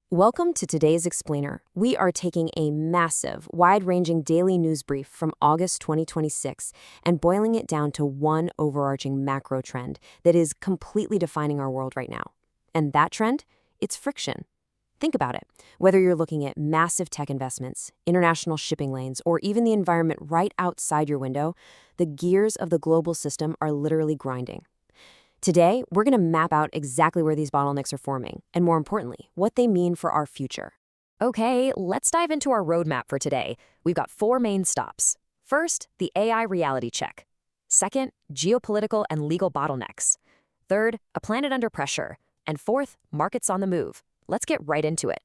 Welcome to today's Explainer. We are taking a massive, wide-ranging daily news brief from August 2026 and boiling it down to one overarching macro trend that is completely defining our world right now. And that trend? It's friction. Think about it. Whether you're looking at massive tech investments, international shipping lanes, or even the environment right outside your window, the gears of the global system are literally grinding. Today, we're going to map out exactly where these bottlenecks are forming, and more importantly, what they mean for our future. Okay, let's dive into our roadmap for today. We've got 4 main stops. First, the AI reality check. Second, geopolitical and legal bottlenecks. Third, a planet under pressure. And fourth, markets on the move. Let's get right into it.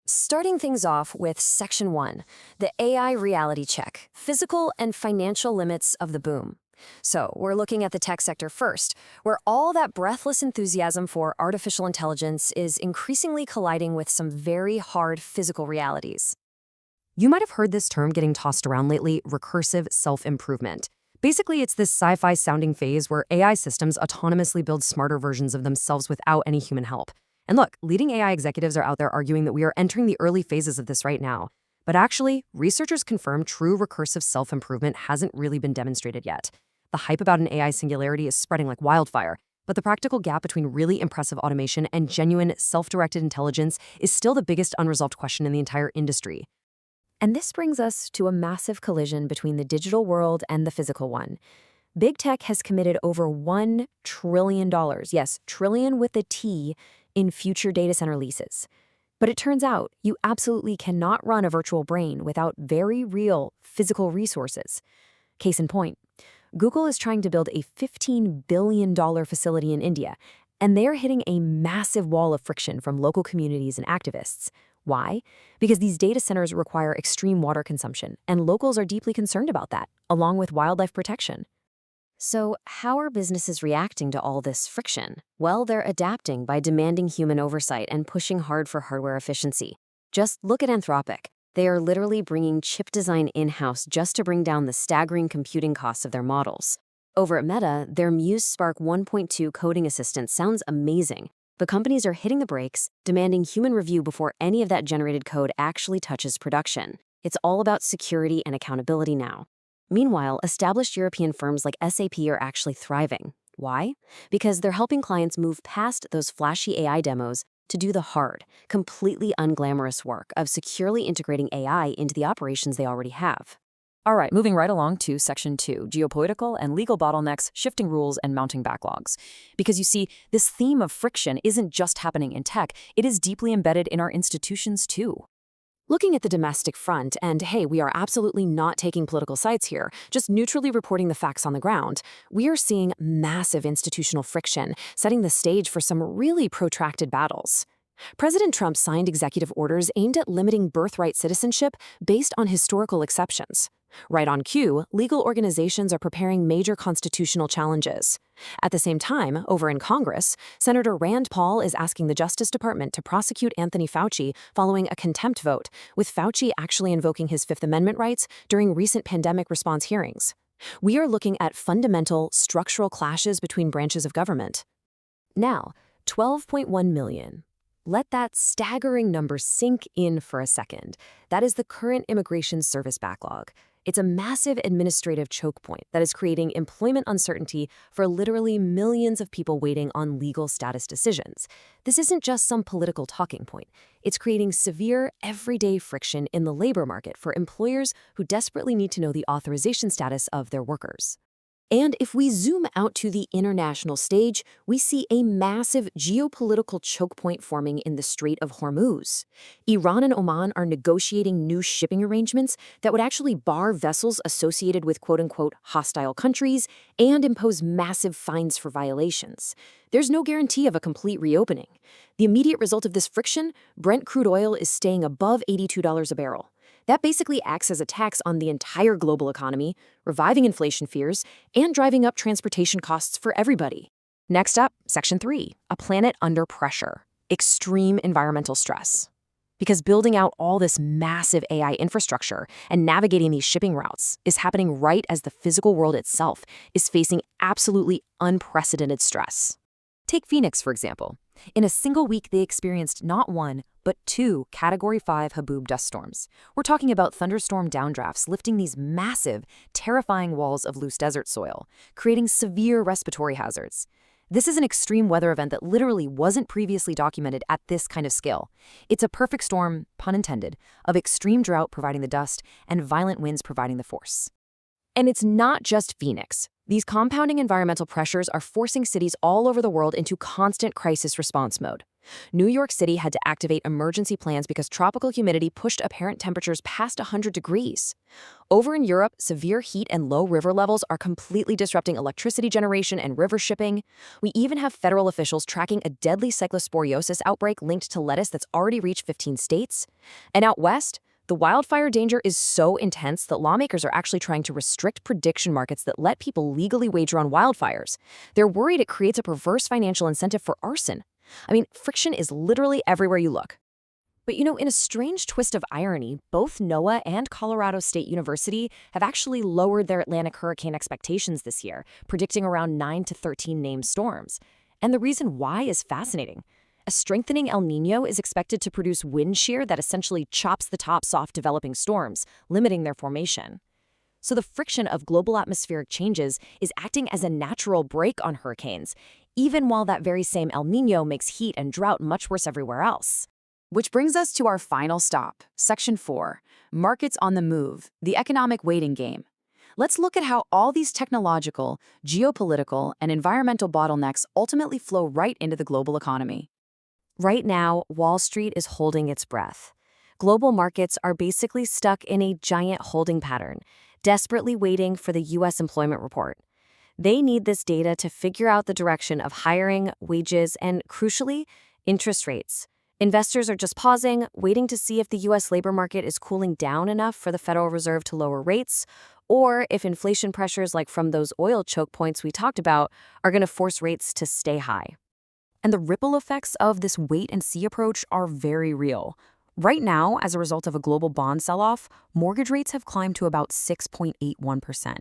Starting things off with Section 1, the AI reality check, physical and financial limits of the boom. So we're looking at the tech sector first, where all that breathless enthusiasm for artificial intelligence is increasingly colliding with some very hard physical realities. You might have heard this term getting tossed around lately, recursive self-improvement. Basically, it's this sci-fi sounding phase where AI systems autonomously build smarter versions of themselves without any human help. And look, leading AI executives are out there arguing that we are entering the early phases of this right now. But actually, researchers confirm true recursive self-improvement hasn't really been demonstrated yet. The hype about an AI singularity is spreading like wildfire, but the practical gap between really impressive automation and genuine self-directed intelligence is still the biggest unresolved question in the entire industry. And this brings us to a massive collision between the digital world and the physical one. Big tech has committed over $1 trillion, yes, trillion with a T, in future data center leases. But it turns out you absolutely cannot run a virtual brain without very real physical resources. Case in point, Google is trying to build a $15 billion facility in India, and they're hitting a massive wall of friction from local communities and activists. Why? Because these data centers require extreme water consumption, and locals are deeply concerned about that, along with wildlife protection. So how are businesses reacting to all this friction? Well, they're adapting by demanding human oversight and pushing hard for hardware efficiency. Just look at Anthropic. They are literally bringing chip design in-house just to bring down the staggering computing costs of their models. Over at Meta, their Muse Spark 1.2 coding assistant sounds amazing, but companies are hitting the brakes, demanding human review before any of that generated code actually touches production. It's all about security and accountability now. Meanwhile, established European firms like SAP are actually thriving. Why? Because they're helping clients move past those flashy AI demos to do the hard, completely unglamorous work of securely integrating AI into the operations they already have. All right, moving right along to Section 2, geopolitical and legal bottlenecks, shifting rules, and mounting backlogs. Because you see, this theme of friction isn't just happening in tech, it is deeply embedded in our institutions too. Looking at the domestic front, and hey, we are absolutely not taking political sides here, just neutrally reporting the facts on the ground, we are seeing massive institutional friction, setting the stage for some really protracted battles. President Trump signed executive orders aimed at limiting birthright citizenship based on historical exceptions. Right on cue, legal organizations are preparing major constitutional challenges. At the same time, over in Congress, Senator Rand Paul is asking the Justice Department to prosecute Anthony Fauci following a contempt vote, with Fauci actually invoking his Fifth Amendment rights during recent pandemic response hearings. We are looking at fundamental, structural clashes between branches of government. Now, 12.1 million. Let that staggering number sink in for a second. That is the current immigration service backlog. It's a massive administrative choke point that is creating employment uncertainty for literally millions of people waiting on legal status decisions. This isn't just some political talking point. It's creating severe, everyday friction in the labor market for employers who desperately need to know the authorization status of their workers. And if we zoom out to the international stage, we see a massive geopolitical choke point forming in the Strait of Hormuz. Iran and Oman are negotiating new shipping arrangements that would actually bar vessels associated with quote-unquote hostile countries and impose massive fines for violations. There's no guarantee of a complete reopening. The immediate result of this friction, Brent crude oil is staying above $82 a barrel. That basically acts as a tax on the entire global economy, reviving inflation fears, and driving up transportation costs for everybody. Next up, Section 3, a planet under pressure, extreme environmental stress. Because building out all this massive AI infrastructure and navigating these shipping routes is happening right as the physical world itself is facing absolutely unprecedented stress. Take Phoenix, for example. In a single week, they experienced not 1, but 2 Category 5 Haboob dust storms. We're talking about thunderstorm downdrafts lifting these massive, terrifying walls of loose desert soil, creating severe respiratory hazards. This is an extreme weather event that literally wasn't previously documented at this kind of scale. It's a perfect storm, pun intended, of extreme drought providing the dust and violent winds providing the force. And it's not just Phoenix. These compounding environmental pressures are forcing cities all over the world into constant crisis response mode. New York City had to activate emergency plans because tropical humidity pushed apparent temperatures past 100 degrees. Over in Europe, severe heat and low river levels are completely disrupting electricity generation and river shipping. We even have federal officials tracking a deadly cyclosporiosis outbreak linked to lettuce that's already reached 15 states. And out west, the wildfire danger is so intense that lawmakers are actually trying to restrict prediction markets that let people legally wager on wildfires. They're worried it creates a perverse financial incentive for arson. I mean, friction is literally everywhere you look. But in a strange twist of irony, both NOAA and Colorado State University have actually lowered their Atlantic hurricane expectations this year, predicting around 9 to 13 named storms. And the reason why is fascinating. A strengthening El Niño is expected to produce wind shear that essentially chops the tops off developing storms, limiting their formation. So the friction of global atmospheric changes is acting as a natural brake on hurricanes, even while that very same El Niño makes heat and drought much worse everywhere else. Which brings us to our final stop, Section 4, Markets on the Move, the Economic Waiting Game. Let's look at how all these technological, geopolitical, and environmental bottlenecks ultimately flow right into the global economy. Right now, Wall Street is holding its breath. Global markets are basically stuck in a giant holding pattern, desperately waiting for the U.S. employment report. They need this data to figure out the direction of hiring, wages, and, crucially, interest rates. Investors are just pausing, waiting to see if the U.S. labor market is cooling down enough for the Federal Reserve to lower rates, or if inflation pressures like from those oil choke points we talked about are going to force rates to stay high. And the ripple effects of this wait-and-see approach are very real. Right now, as a result of a global bond sell-off, mortgage rates have climbed to about 6.81%.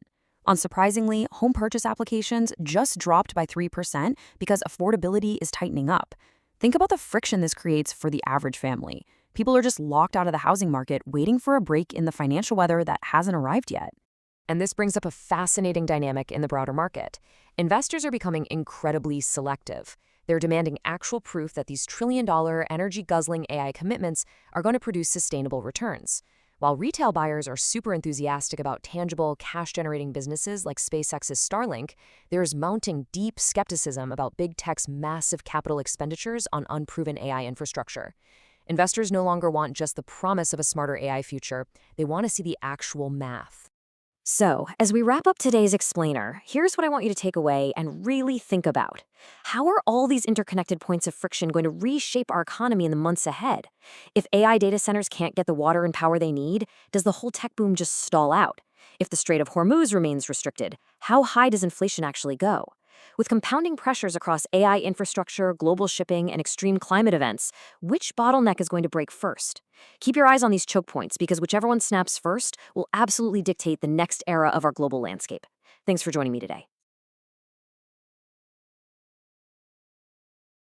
Unsurprisingly, home purchase applications just dropped by 3% because affordability is tightening up. Think about the friction this creates for the average family. People are just locked out of the housing market, waiting for a break in the financial weather that hasn't arrived yet. And this brings up a fascinating dynamic in the broader market. Investors are becoming incredibly selective. They're demanding actual proof that these trillion-dollar, energy-guzzling AI commitments are going to produce sustainable returns. While retail buyers are super enthusiastic about tangible, cash-generating businesses like SpaceX's Starlink, there is mounting deep skepticism about big tech's massive capital expenditures on unproven AI infrastructure. Investors no longer want just the promise of a smarter AI future. They want to see the actual math. So, as we wrap up today's explainer, here's what I want you to take away and really think about. How are all these interconnected points of friction going to reshape our economy in the months ahead? If AI data centers can't get the water and power they need, does the whole tech boom just stall out? If the Strait of Hormuz remains restricted, how high does inflation actually go? With compounding pressures across AI infrastructure, global shipping, and extreme climate events, which bottleneck is going to break first? Keep your eyes on these choke points because whichever one snaps first will absolutely dictate the next era of our global landscape. Thanks for joining me today.